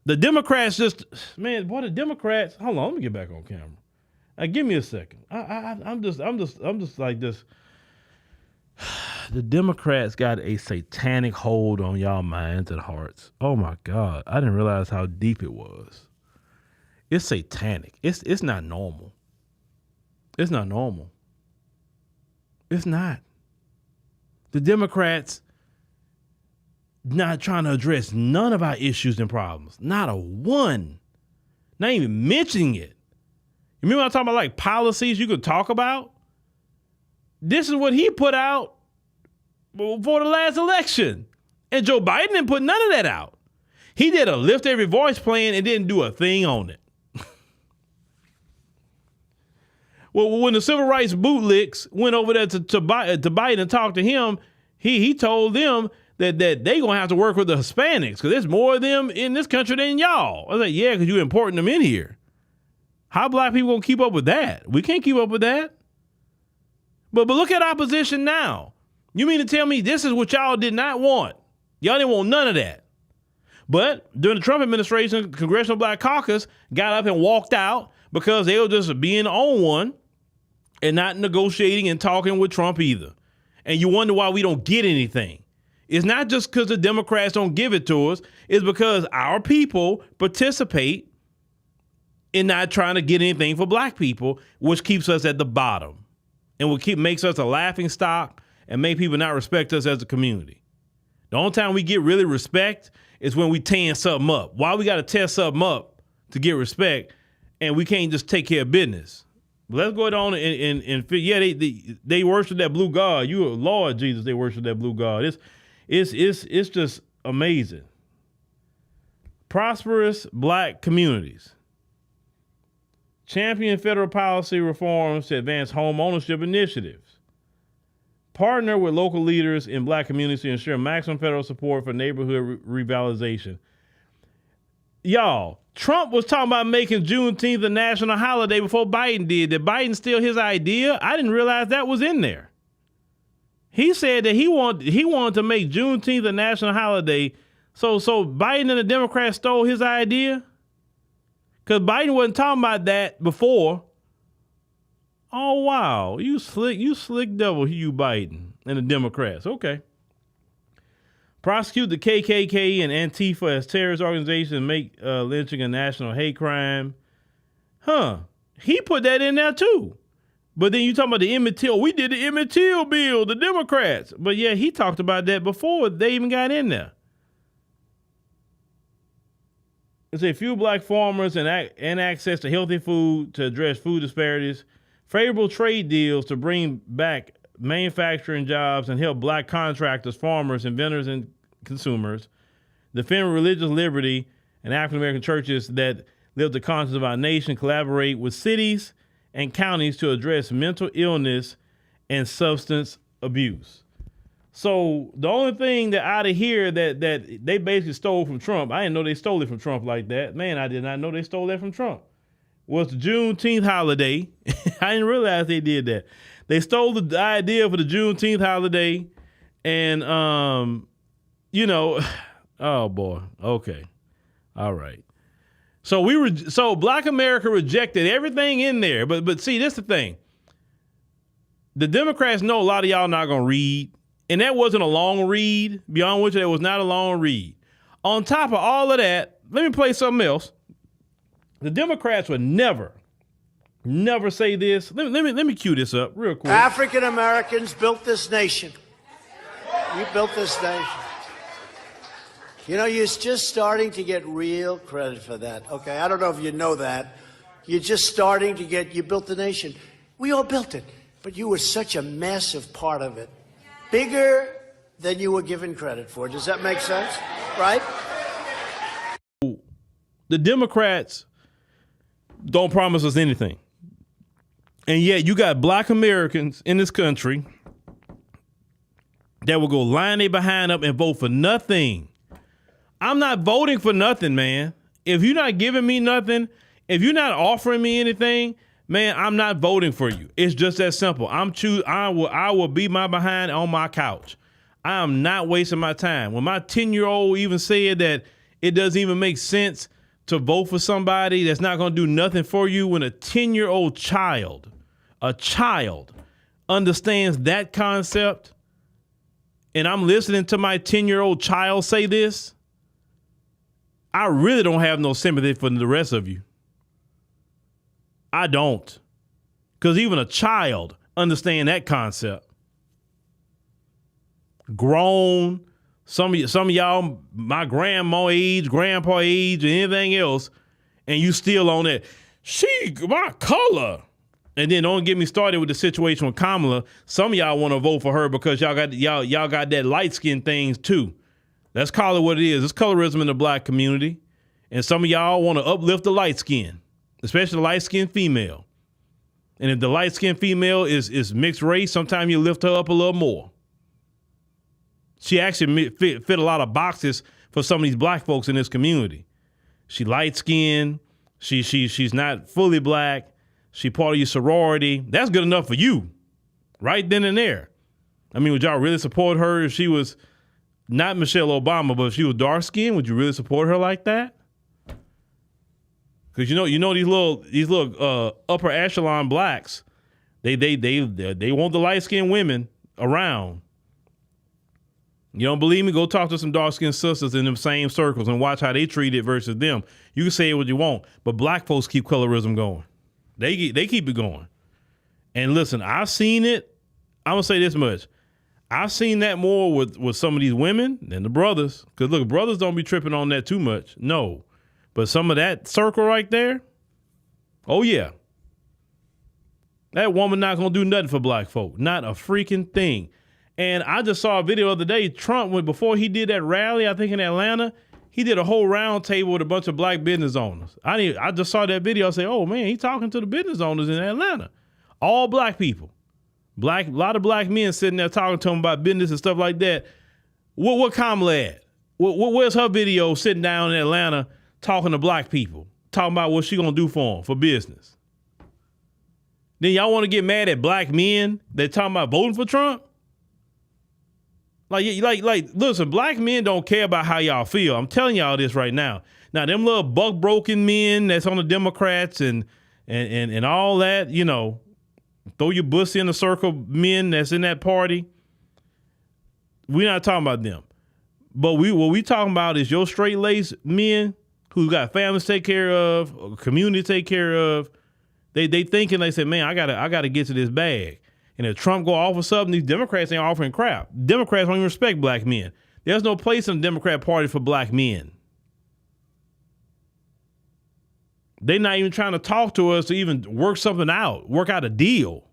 S3: The Democrats the Democrats, hold on, let me get back on camera. Give me a second. I'm just like this. The Democrats got a satanic hold on y'all minds and hearts. Oh my God. I didn't realize how deep it was. It's satanic. It's not normal. It's not normal. It's not. The Democrats not trying to address none of our issues and problems. Not a one. Not even mentioning it. You remember when I talking about like policies you could talk about? This is what he put out for the last election. And Joe Biden didn't put none of that out. He did a Lift Every Voice plan and didn't do a thing on it. Well, when the civil rights bootlicks went over there to Biden and talked to him, he told them that they going to have to work with the Hispanics because there's more of them in this country than y'all. I was like, yeah, because you importing them in here. How black people going to keep up with that? We can't keep up with that. But look at our position now. You mean to tell me this is what y'all did not want? Y'all didn't want none of that. But during the Trump administration, Congressional Black Caucus got up and walked out because they were just being on one and not negotiating and talking with Trump either. And you wonder why we don't get anything. It's not just because the Democrats don't give it to us. It's because our people participate in not trying to get anything for black people, which keeps us at the bottom and makes us a laughing stock and make people not respect us as a community. The only time we get really respect is when we tearing something up. Why we got to tear something up to get respect and we can't just take care of business? Let's go on and yeah, they worship that blue God. You Lord Jesus, they worship that blue God. It's just amazing. Prosperous black communities. Champion federal policy reforms to advance home ownership initiatives. Partner with local leaders in black communities to ensure maximum federal support for neighborhood revitalization. Y'all, Trump was talking about making Juneteenth a national holiday before Biden did. Did Biden steal his idea? I didn't realize that was in there. He said that he wanted to make Juneteenth a national holiday. So Biden and the Democrats stole his idea? Because Biden wasn't talking about that before. Oh, wow. You slick devil, you Biden and the Democrats. Okay. Prosecute the KKK and Antifa as terrorist organizations and make lynching a national hate crime. He put that in there too. But then you talking about the Emmett Till. We did the Emmett Till bill, the Democrats. But yeah, he talked about that before they even got in there. It's a few black farmers and access to healthy food to address food disparities. favorable trade deals to bring back manufacturing jobs and help black contractors, farmers, inventors, and consumers, defend religious liberty and African-American churches that live the conscience of our nation, collaborate with cities and counties to address mental illness and substance abuse. So the only thing that out of here that they basically stole from Trump, I didn't know they stole it from Trump like that. Man, I did not know they stole that from Trump. Was the Juneteenth holiday. I didn't realize they did that. They stole the idea for the Juneteenth holiday and, oh boy. Okay. All right. So Black America rejected everything in there. But see, this is the thing. The Democrats know a lot of y'all not going to read. And that wasn't a long read. Beyond which, that was not a long read. On top of all of that, let me play something else. The Democrats would never say this. Let me cue this up real quick.
S12: African Americans built this nation. You built this nation. You know, you're just starting to get real credit for that. Okay, I don't know if you know that. You're just starting to you built the nation. We all built it, but you were such a massive part of it. Bigger than you were given credit for. Does that make sense? Right?
S3: The Democrats don't promise us anything. And yet you got black Americans in this country that will go line their behind up and vote for nothing. I'm not voting for nothing, man. If you're not giving me nothing, if you're not offering me anything, man, I'm not voting for you. It's just that simple. I will be my behind on my couch. I am not wasting my time. When my 10-year-old even said that it doesn't even make sense to vote for somebody that's not going to do nothing for you, when a 10-year-old child understands that concept, and I'm listening to my 10-year-old child say this, I really don't have no sympathy for the rest of you. I don't. Because even a child understands that concept. Grown, some of y'all my grandma age, grandpa age, and anything else, and you still on that, she my color. And then don't get me started with the situation with Kamala. Some of y'all want to vote for her because y'all got that light skin things too. Let's call it what it is. It's colorism in the black community. And some of y'all want to uplift the light skin, especially the light-skinned female. And if the light-skinned female is mixed race, sometimes you lift her up a little more. She actually fit a lot of boxes for some of these black folks in this community. She light-skinned. She's not fully black. She part of your sorority. That's good enough for you, right then and there. I mean, would y'all really support her if she was not Michelle Obama, but if she was dark-skinned? Would you really support her like that? Because you know these little upper echelon blacks, they want the light skinned women around. You don't believe me? Go talk to some dark skinned sisters in them same circles and watch how they treat it versus them. You can say what you want, but black folks keep colorism going. They keep it going. And listen, I've seen it. I'm gonna say this much: I've seen that more with some of these women than the brothers. Because look, brothers don't be tripping on that too much. No. But some of that circle right there, oh yeah. That woman not going to do nothing for black folk. Not a freaking thing. And I just saw a video the other day. Trump, before he did that rally, I think in Atlanta, he did a whole round table with a bunch of black business owners. I just saw that video. I say, oh man, he's talking to the business owners in Atlanta. All black people. A lot of black men sitting there talking to them about business and stuff like that. What Kamala at? Where's her video sitting down in Atlanta talking to black people, talking about what she gonna do for them, for business? Then y'all want to get mad at black men that talking about voting for Trump? Like, listen, black men don't care about how y'all feel. I'm telling y'all this right now. Now, them little buck broken men that's on the Democrats and all that, you know, throw your pussy in the circle men that's in that party. We're not talking about them. But what we talking about is your straight-laced men who got families to take care of, a community to take care of. They thinking, they say, man, I gotta get to this bag. And if Trump go off or something, these Democrats ain't offering crap. Democrats don't even respect black men. There's no place in the Democrat Party for black men. They're not even trying to talk to us to even work something out, work out a deal.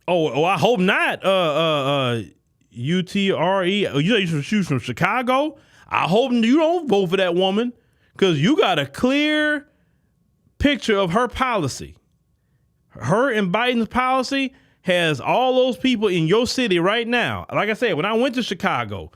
S3: Oh, I hope not. UTRE. You shoot from Chicago. I hope you don't vote for that woman because you got a clear picture of her policy. Her and Biden's policy has all those people in your city right now. Like I said, when I went to Chicago,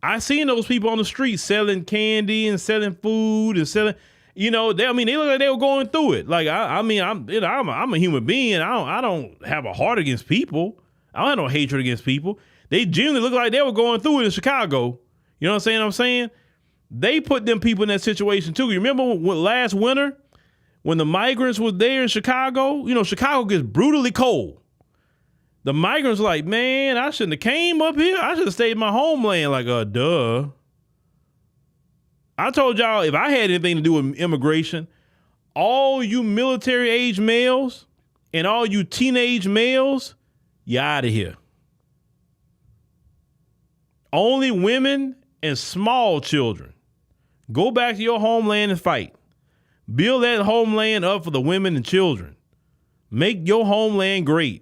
S3: I seen those people on the street selling candy and selling food and selling. They look like they were going through it. Like I'm a human being. I don't have a heart against people. I don't have no hatred against people. They genuinely look like they were going through it in Chicago. You know what I'm saying? They put them people in that situation too. You remember last winter when the migrants were there in Chicago? Chicago gets brutally cold. The migrants were like, man, I shouldn't have came up here. I should have stayed in my homeland. Like, duh. I told y'all if I had anything to do with immigration, all you military age males and all you teenage males, you're out of here. Only women and small children. Go back to your homeland and fight. Build that homeland up for the women and children. Make your homeland great.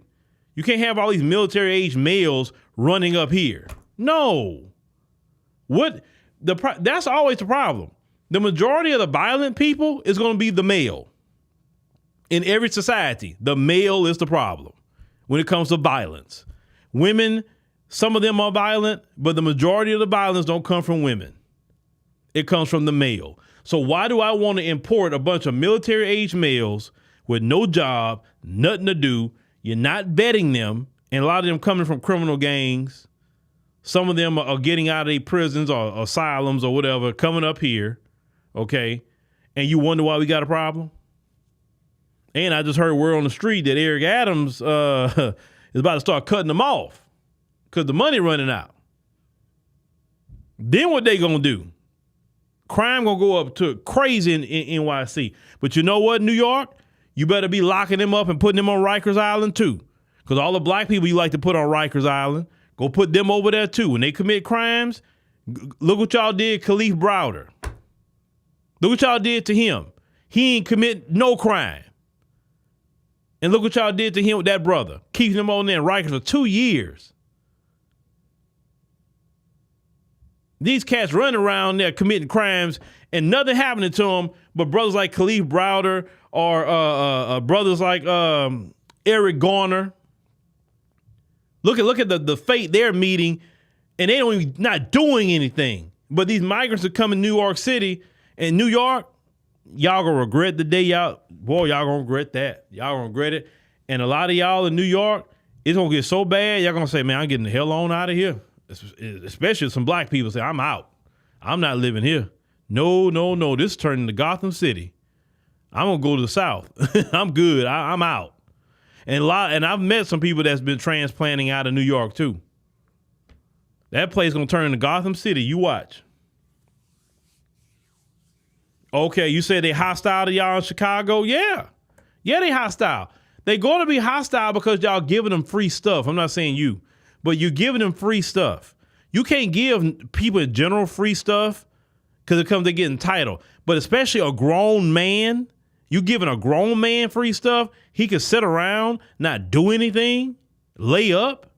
S3: You can't have all these military age males running up here. No. That's always the problem. The majority of the violent people is going to be the male. In every society, the male is the problem when it comes to violence. Women, some of them are violent, but the majority of the violence don't come from women. It comes from the male. So why do I want to import a bunch of military age males with no job, nothing to do? You're not vetting them, and a lot of them coming from criminal gangs. Some of them are getting out of their prisons or asylums or whatever, coming up here, okay? And you wonder why we got a problem? And I just heard word on the street that Eric Adams is about to start cutting them off because the money running out. Then what they gonna do? Crime gonna go up to crazy in NYC. But you know what, New York? You better be locking them up and putting them on Rikers Island too. Because all the black people you like to put on Rikers Island, go put them over there too. When they commit crimes, look what y'all did, Khalif Browder. Look what y'all did to him. He ain't commit no crime. And look what y'all did to him with that brother. Keeping him on there in Rikers for 2 years. These cats running around there committing crimes and nothing happening to them but brothers like Khalif Browder or brothers like Eric Garner. Look at the fate they're meeting, and they don't even not doing anything. But these migrants are coming to New York City, and New York, y'all gonna regret the day y'all gonna regret that. Y'all gonna regret it. And a lot of y'all in New York, it's gonna get so bad, y'all gonna say, man, I'm getting the hell on out of here. Especially some black people say, I'm out. I'm not living here. No. This is turning to Gotham City. I'm gonna go to the South. I'm good. I'm out. And I've met some people that's been transplanting out of New York too. That place gonna turn into Gotham City. You watch. Okay, you said they hostile to y'all in Chicago? Yeah, they hostile. They gonna be hostile because y'all giving them free stuff. I'm not saying you, but you're giving them free stuff. You can't give people in general free stuff because it comes to getting entitled. But especially a grown man, you giving a grown man free stuff, he could sit around, not do anything, lay up.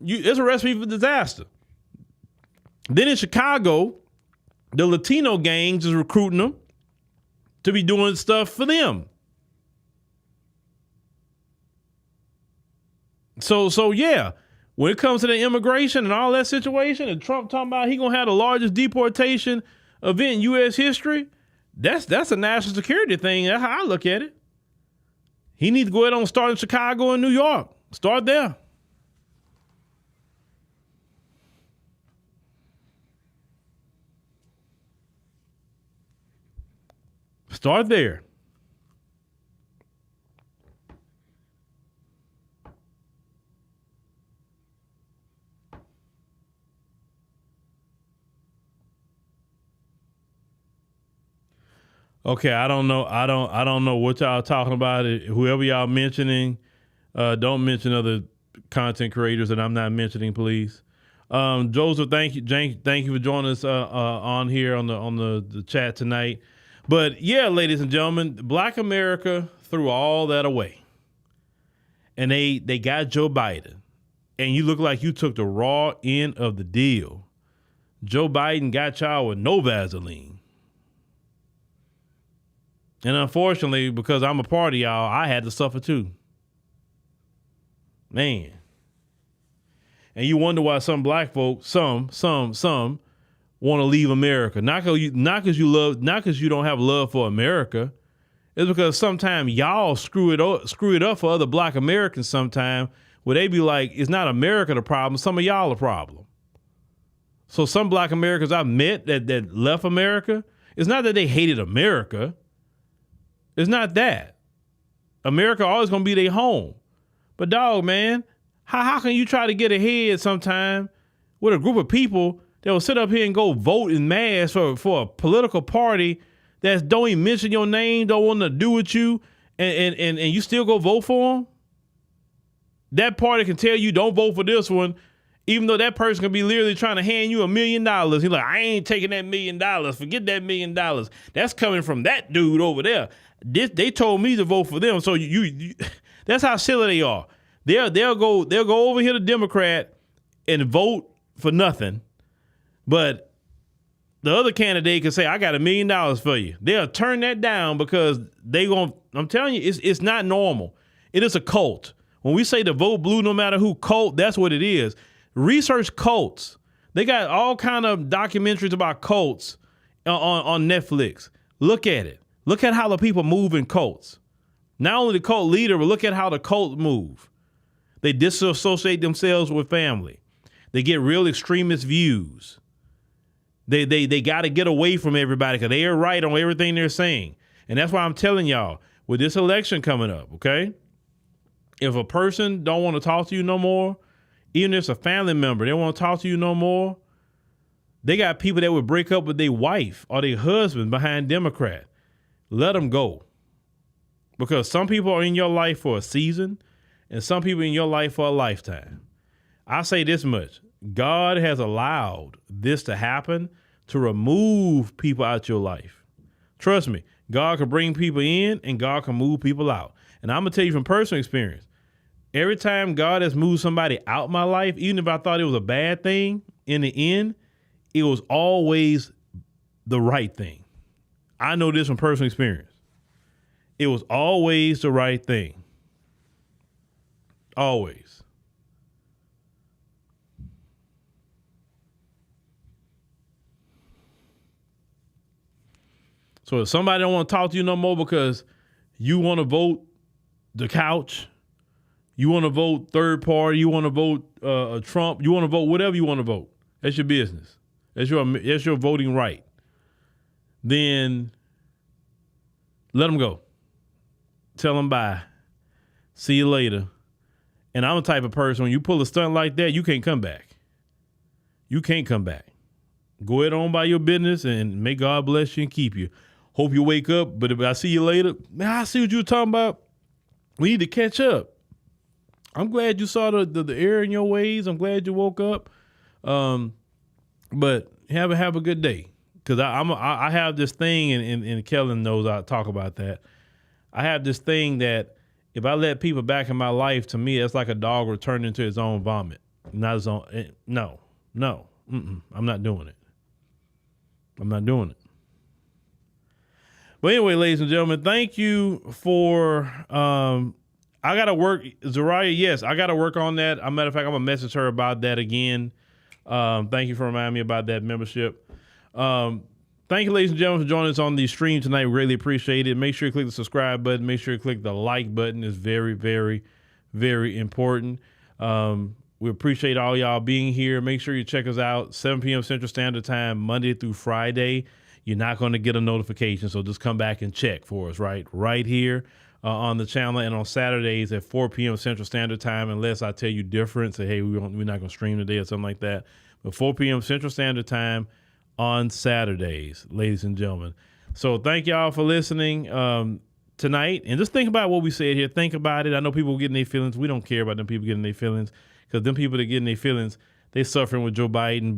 S3: It's a recipe for disaster. Then in Chicago, the Latino gangs is recruiting them to be doing stuff for them. So yeah, when it comes to the immigration and all that situation, and Trump talking about he gonna have the largest deportation event in U.S. history, that's a national security thing. That's how I look at it. He needs to go ahead and start in Chicago and New York. Start there. Start there. Okay, I don't know what y'all talking about. Whoever y'all mentioning, Don't mention other content creators that I'm not mentioning, please. Joseph, thank you for joining us on here on the chat tonight. But yeah, ladies and gentlemen, Black America threw all that away, and they got Joe Biden, and you look like you took the raw end of the deal. Joe Biden got y'all with no Vaseline, and unfortunately, because I'm a part of y'all, I had to suffer too. Man. And you wonder why some black folks, some want to leave America. Not because you don't have love for America. It's because sometimes y'all screw it up for other black Americans sometime, where they be like, it's not America the problem, some of y'all the problem. So some black Americans I've met that left America, it's not that they hated America. It's not that. America always gonna be their home. But dog, man, how can you try to get ahead sometime with a group of people that will sit up here and go vote in mass for a political party that don't even mention your name, don't want to do with you, and you still go vote for them? That party can tell you don't vote for this one, even though that person can be literally trying to hand you $1 million. He's like, I ain't taking that $1 million. Forget that $1 million. That's coming from that dude over there. They told me to vote for them. So you that's how silly they are. They'll go over here to Democrat and vote for nothing, but the other candidate can say, I got $1 million for you. They'll turn that down because I'm telling you, it's not normal. It is a cult. When we say the vote blue no matter who cult, that's what it is. Research cults. They got all kind of documentaries about cults on Netflix. Look at it. Look at how the people move in cults. Not only the cult leader, but look at how the cult move. They disassociate themselves with family. They get real extremist views. They got to get away from everybody because they are right on everything they're saying. And that's why I'm telling y'all, with this election coming up, okay? If a person don't want to talk to you no more, even if it's a family member, they don't want to talk to you no more, they got people that would break up with their wife or their husband behind Democrat. Let them go. Because some people are in your life for a season and some people in your life for a lifetime. I say this much. God has allowed this to happen to remove people out your life. Trust me, God can bring people in and God can move people out. And I'm going to tell you from personal experience, every time God has moved somebody out my life, even if I thought it was a bad thing, in the end, it was always the right thing. I know this from personal experience. It was always the right thing. Always. So if somebody don't want to talk to you no more because you want to vote the couch, you want to vote third party, you want to vote Trump, you want to vote whatever you want to vote, that's your business. That's your voting right. Then let them go. Tell them bye. See you later. And I'm the type of person, when you pull a stunt like that, you can't come back. You can't come back. Go ahead on by your business and may God bless you and keep you. Hope you wake up, but if I see you later, man, I see what you were talking about. We need to catch up. I'm glad you saw the error in your ways. I'm glad you woke up. But have a good day. Because I have this thing, and Kellen knows I talk about that. I have this thing that if I let people back in my life, to me, it's like a dog returning to his own vomit. Not his own. No. I'm not doing it. I'm not doing it. But anyway, ladies and gentlemen, thank you for, I got to work, Zariah, yes, I got to work on that. As a matter of fact, I'm going to message her about that again. Thank you for reminding me about that membership. Thank you, ladies and gentlemen, for joining us on the stream tonight. We really appreciate it. Make sure you click the subscribe button. Make sure you click the like button. It's very, very, very important. We appreciate all y'all being here. Make sure you check us out, 7 p.m. Central Standard Time, Monday through Friday. You're not going to get a notification, so just come back and check for us, right here on the channel, and on Saturdays at 4 p.m. Central Standard Time, unless I tell you different, say, hey, we're not going to stream today or something like that. But 4 p.m. Central Standard Time on Saturdays, ladies and gentlemen. So thank y'all for listening. tonight, and just think about what we said here. Think about it. I know people getting their feelings. We don't care about them people getting their feelings, because them people that getting their feelings, they suffering with Joe Biden.